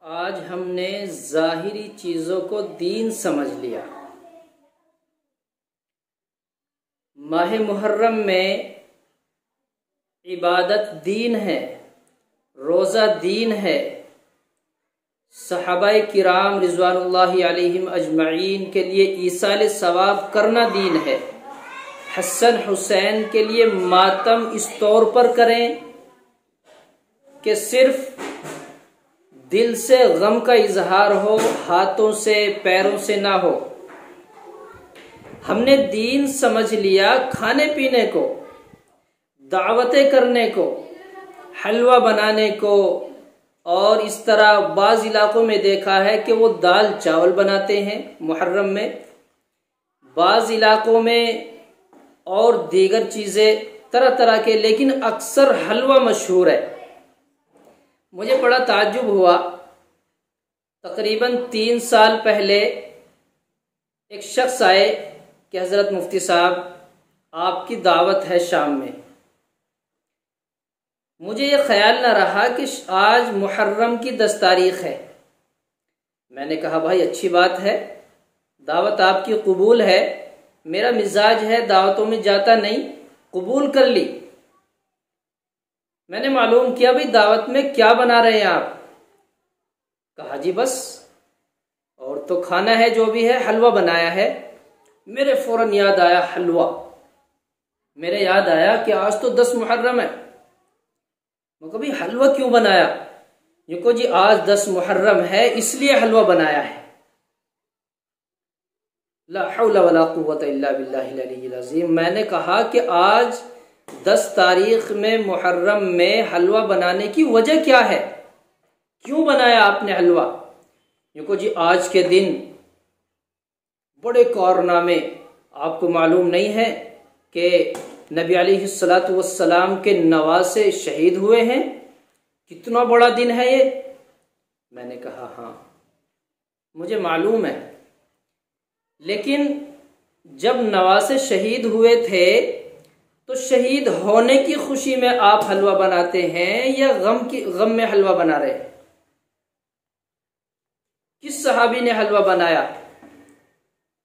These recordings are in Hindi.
आज हमने ज़ाहिरी चीज़ों को दीन समझ लिया। माह मुहर्रम में इबादत दीन है, रोज़ा दीन है, सहाबाए किराम रिज़वानुल्लाहि अलैहिम अजमईन के लिए ईसाल सवाब करना दीन है। हसन हुसैन के लिए मातम इस तौर पर करें कि सिर्फ दिल से गम का इजहार हो, हाथों से पैरों से ना हो। हमने दीन समझ लिया खाने पीने को, दावतें करने को, हलवा बनाने को, और इस तरह बाज़ इलाकों में देखा है कि वो दाल चावल बनाते हैं मुहर्रम में, बाज़ इलाकों में और दीगर चीज़ें तरह तरह के, लेकिन अक्सर हलवा मशहूर है। मुझे बड़ा ताज्जुब हुआ, तकरीबन 3 साल पहले एक शख्स आए कि हज़रत मुफ्ती साहब आपकी दावत है शाम में। मुझे ये ख्याल न रहा कि आज मुहर्रम की 10 तारीख है। मैंने कहा भाई अच्छी बात है, दावत आपकी कबूल है, मेरा मिजाज है दावतों में जाता नहीं, कबूल कर ली। मैंने मालूम किया भाई दावत में क्या बना रहे हैं आप। कहा जी बस और तो खाना है जो भी है, हलवा बनाया है। मेरे फौरन याद आया हलवा, मेरे याद आया कि आज तो 10 मुहर्रम है। मैं कभी हलवा क्यों बनाया? ये को जी आज 10 मुहर्रम है इसलिए हलवा बनाया है। ला हौला वला कुव्वता इल्ला बिल्लाहिल अलिय्यिल अज़ीम। मैंने कहा कि आज 10 तारीख में मुहर्रम में हलवा बनाने की वजह क्या है, क्यों बनाया आपने हलवा? देखो जी आज के दिन बड़े कारनामे, आपको मालूम नहीं है कि नबी अलैहिस्सलातु वस्सलाम के नवासे शहीद हुए हैं, कितना बड़ा दिन है ये। मैंने कहा हाँ मुझे मालूम है, लेकिन जब नवासे शहीद हुए थे तो शहीद होने की खुशी में आप हलवा बनाते हैं या गम में हलवा बना रहे हैं? किस सहाबी ने हलवा बनाया,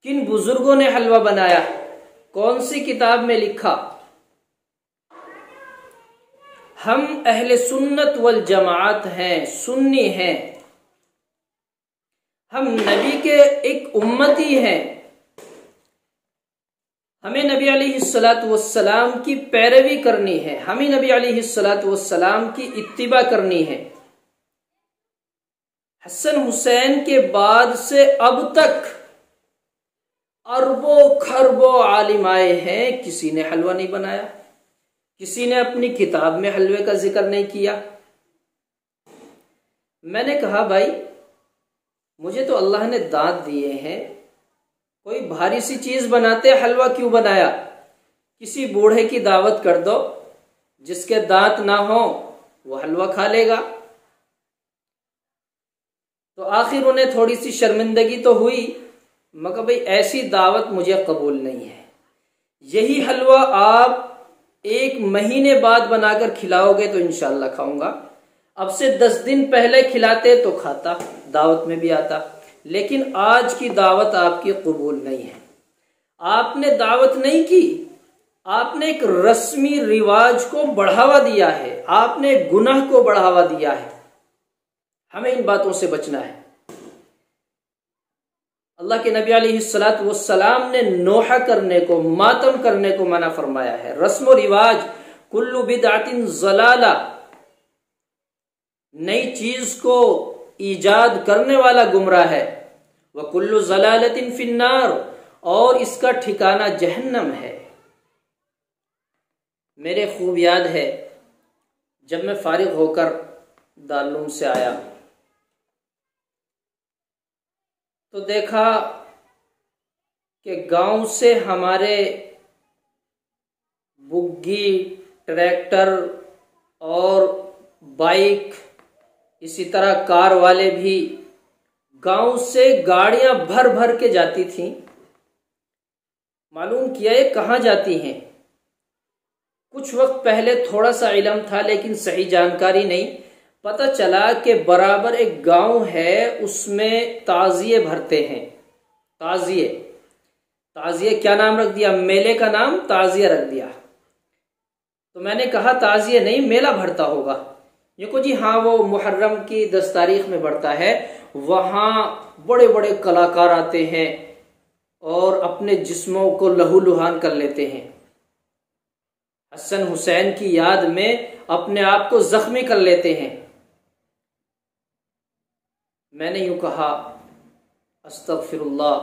किन बुजुर्गों ने हलवा बनाया, कौन सी किताब में लिखा? हम अहले सुन्नत वल जमात हैं, सुन्नी हैं, हम नबी के एक उम्मती हैं। हमें नबी अलैहिस्सलातु वस्सलाम की पैरवी करनी है, हमें नबी अलैहिस्सलातु वस्सलाम की इत्तिबा करनी है। हसन हुसैन के बाद से अब तक अरबों खरबों आलिम आए हैं, किसी ने हलवा नहीं बनाया, किसी ने अपनी किताब में हलवे का जिक्र नहीं किया। मैंने कहा भाई मुझे तो अल्लाह ने दांत दिए हैं, कोई भारी सी चीज बनाते, हलवा क्यों बनाया? किसी बूढ़े की दावत कर दो, जिसके दांत ना हो वो हलवा खा लेगा। तो आखिर उन्हें थोड़ी सी शर्मिंदगी तो हुई, मगर भाई ऐसी दावत मुझे कबूल नहीं है। यही हलवा आप 1 महीने बाद बनाकर खिलाओगे तो इंशाल्लाह खाऊंगा। अब से 10 दिन पहले खिलाते तो खाता, दावत में भी आता, लेकिन आज की दावत आपकी कबूल नहीं है। आपने दावत नहीं की, आपने एक रस्मी रिवाज को बढ़ावा दिया है, आपने गुनाह को बढ़ावा दिया है। हमें इन बातों से बचना है। अल्लाह के नबी अलैहिस्सलातु वस्सलाम ने नोहा करने को, मातम करने को मना फरमाया है। रस्म व रिवाज कुल्लु बिदअतिन ज़लाला, नई चीज को ईजाद करने वाला गुमराह है। व कुल्लु ज़लालतिन फिन्नार, और इसका ठिकाना जहन्नम है। मेरे खूब याद है जब मैं फारिग होकर दारुल से आया तो देखा कि गांव से हमारे बुग्गी, ट्रैक्टर और बाइक, इसी तरह कार वाले भी गांव से गाड़ियां भर भर के जाती थीं। मालूम किया ये कहाँ जाती हैं। कुछ वक्त पहले थोड़ा सा इल्म था लेकिन सही जानकारी नहीं। पता चला कि बराबर एक गांव है, उसमें ताजिए भरते हैं। ताजिए, ताजिए क्या नाम रख दिया, मेले का नाम ताजिया रख दिया। तो मैंने कहा ताजिए नहीं, मेला भरता होगा। ये को जी हाँ, वो मुहर्रम की 10 तारीख में बढ़ता है। वहां बड़े बड़े कलाकार आते हैं और अपने जिस्मों को लहूलुहान कर लेते हैं, हसन हुसैन की याद में अपने आप को जख्मी कर लेते हैं। मैंने यूं कहा अस्तगफिरुल्लाह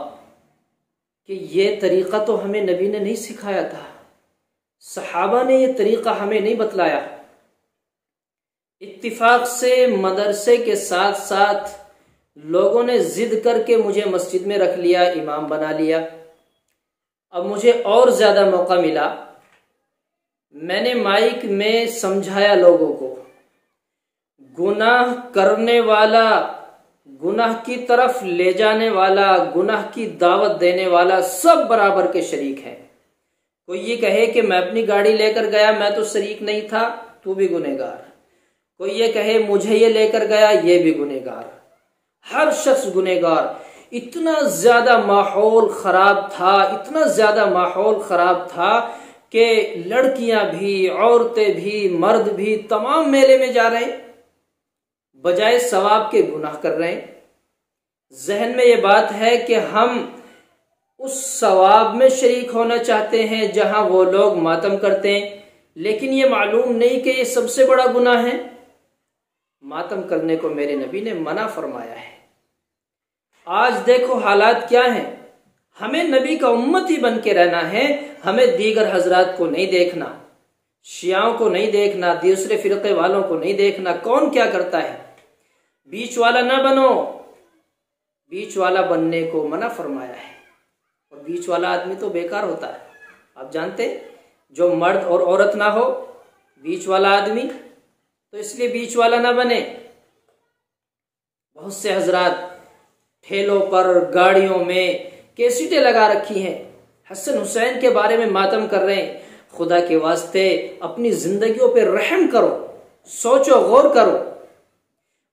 कि ये तरीका तो हमें नबी ने नहीं सिखाया था, सहाबा ने ये तरीका हमें नहीं बतलाया। इत्तिफाक से मदरसे के साथ साथ लोगों ने जिद करके मुझे मस्जिद में रख लिया, इमाम बना लिया। अब मुझे और ज्यादा मौका मिला, मैंने माइक में समझाया लोगों को, गुनाह करने वाला, गुनाह की तरफ ले जाने वाला, गुनाह की दावत देने वाला सब बराबर के शरीक हैं। कोई ये कहे कि मैं अपनी गाड़ी लेकर गया, मैं तो शरीक नहीं था, तू भी गुनहगार। कोई ये कहे मुझे ये लेकर गया, ये भी गुनहगार। हर शख्स गुनहगार। इतना ज्यादा माहौल खराब था, इतना ज्यादा माहौल खराब था कि लड़कियां भी, औरतें भी, मर्द भी तमाम मेले में जा रहे हैं, बजाय सवाब के गुनाह कर रहे हैं। जहन में ये बात है कि हम उस सवाब में शरीक होना चाहते हैं जहां वो लोग मातम करते हैं, लेकिन ये मालूम नहीं कि ये सबसे बड़ा गुनाह है। मातम करने को मेरे नबी ने मना फरमाया है। आज देखो हालात क्या हैं। हमें नबी का उम्मत ही बन के रहना है, हमें दीगर हजरात को नहीं देखना, शियाओं को नहीं देखना, दूसरे फिरके वालों को नहीं देखना, कौन क्या करता है। बीच वाला ना बनो, बीच वाला बनने को मना फरमाया है। और बीच वाला आदमी तो बेकार होता है, आप जानते, जो मर्द और औरत ना हो, बीच वाला आदमी, तो इसलिए बीच वाला ना बने। बहुत से हजरात ठेलों पर, गाड़ियों में कैसेटें लगा रखी हैं, हसन हुसैन के बारे में मातम कर रहे हैं। खुदा के वास्ते अपनी जिंदगियों पे रहम करो, सोचो, गौर करो।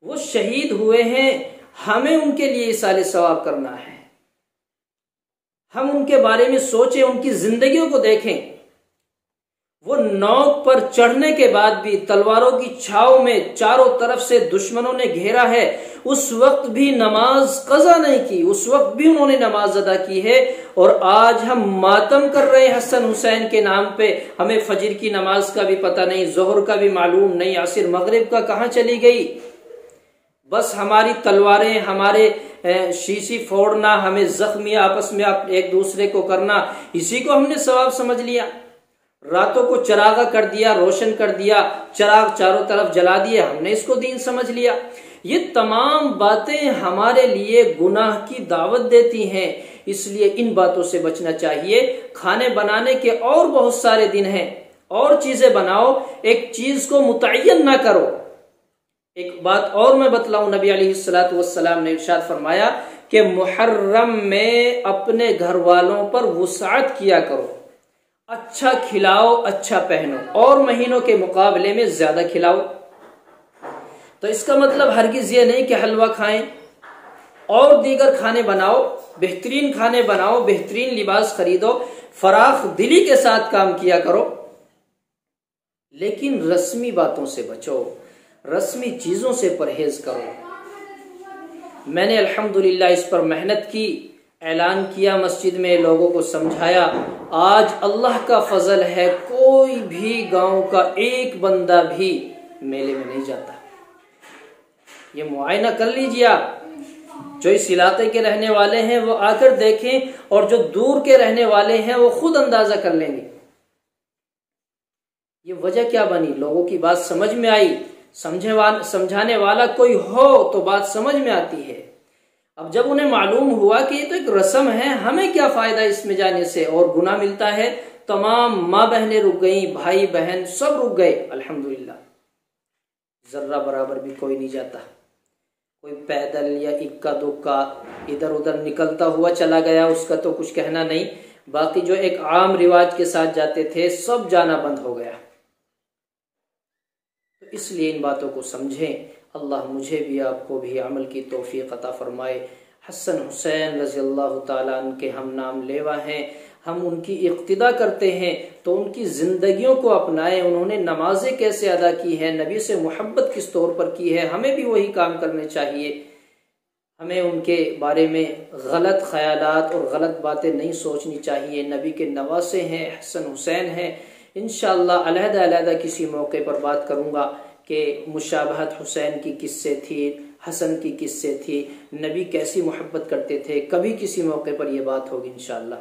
वो शहीद हुए हैं, हमें उनके लिए इसाले सवाब करना है। हम उनके बारे में सोचें, उनकी जिंदगियों को देखें। वो नौक पर चढ़ने के बाद भी तलवारों की छाव में चारों तरफ से दुश्मनों ने घेरा है, उस वक्त भी नमाज कज़ा नहीं की, उस वक्त भी उन्होंने नमाज अदा की है। और आज हम मातम कर रहे हैं हसन हुसैन के नाम पे। हमें फजर की नमाज का भी पता नहीं, जोहर का भी मालूम नहीं, आसिर मगरिब का कहां चली गई। बस हमारी तलवारें, हमारे शीशी फोड़ना, हमें जख्मी आपस में एक दूसरे को करना, इसी को हमने सवाब समझ लिया। रातों को चरागा कर दिया, रोशन कर दिया, चराग चारों तरफ जला दिए, हमने इसको दीन समझ लिया। ये तमाम बातें हमारे लिए गुनाह की दावत देती हैं, इसलिए इन बातों से बचना चाहिए। खाने बनाने के और बहुत सारे दिन हैं, और चीजें बनाओ, एक चीज को मुतय्यन ना करो। एक बात और मैं बतलाऊं, नबी अलैहिस्सलातु वस्सलाम ने इरशाद फरमाया कि मुहर्रम में अपने घर वालों पर वुसाअत किया करो, अच्छा खिलाओ, अच्छा पहनो, और महीनों के मुकाबले में ज्यादा खिलाओ। तो इसका मतलब हरगिज ये नहीं कि हलवा खाएं और दीगर खाने बनाओ, बेहतरीन खाने बनाओ, बेहतरीन लिबास खरीदो, फराख दिली के साथ काम किया करो, लेकिन रस्मी बातों से बचो, रस्मी चीजों से परहेज करो। मैंने अल्हम्दुलिल्लाह इस पर मेहनत की, ऐलान किया, मस्जिद में लोगों को समझाया। आज अल्लाह का फजल है, कोई भी गांव का एक बंदा भी मेले में नहीं जाता। ये मुआयना कर लीजिए आप, जो इस इलाके के रहने वाले हैं वो आकर देखें, और जो दूर के रहने वाले हैं वो खुद अंदाजा कर लेंगे। ये वजह क्या बनी, लोगों की बात समझ में आई, समझाने वाला कोई हो तो बात समझ में आती है। अब जब उन्हें मालूम हुआ कि ये तो एक रस्म है, हमें क्या फायदा इसमें जाने से, और गुनाह मिलता है, तमाम माँ बहनें रुक गई, भाई बहन सब रुक गए। अल्हम्दुलिल्लाह, जर्रा बराबर भी कोई नहीं जाता। कोई पैदल या इक्का दुक्का इधर उधर निकलता हुआ चला गया, उसका तो कुछ कहना नहीं। बाकी जो एक आम रिवाज के साथ जाते थे, सब जाना बंद हो गया। तो इसलिए इन बातों को समझें, अल्लाह मुझे भी आपको भी अमल की तौफीक अता फरमाए। हसन हुसैन रज़ी अल्लाह ताला अन्हु के हम नाम लेवा हैं, हम उनकी इक्तिदा करते हैं तो उनकी ज़िंदगियों को अपनाएं। उन्होंने नमाजें कैसे अदा की है, नबी से मोहब्बत किस तौर पर की है, हमें भी वही काम करने चाहिए। हमें उनके बारे में गलत ख्यालात और गलत बातें नहीं सोचनी चाहिए। नबी के नवासे हैं, हसन हुसैन हैं। इंशाअल्लाह अलहदा किसी मौके पर बात करूँगा कि मुशाबहत हुसैन की किससे थी, हसन की किससे थी, नबी कैसी मोहब्बत करते थे। कभी किसी मौके पर यह बात होगी इंशाअल्लाह।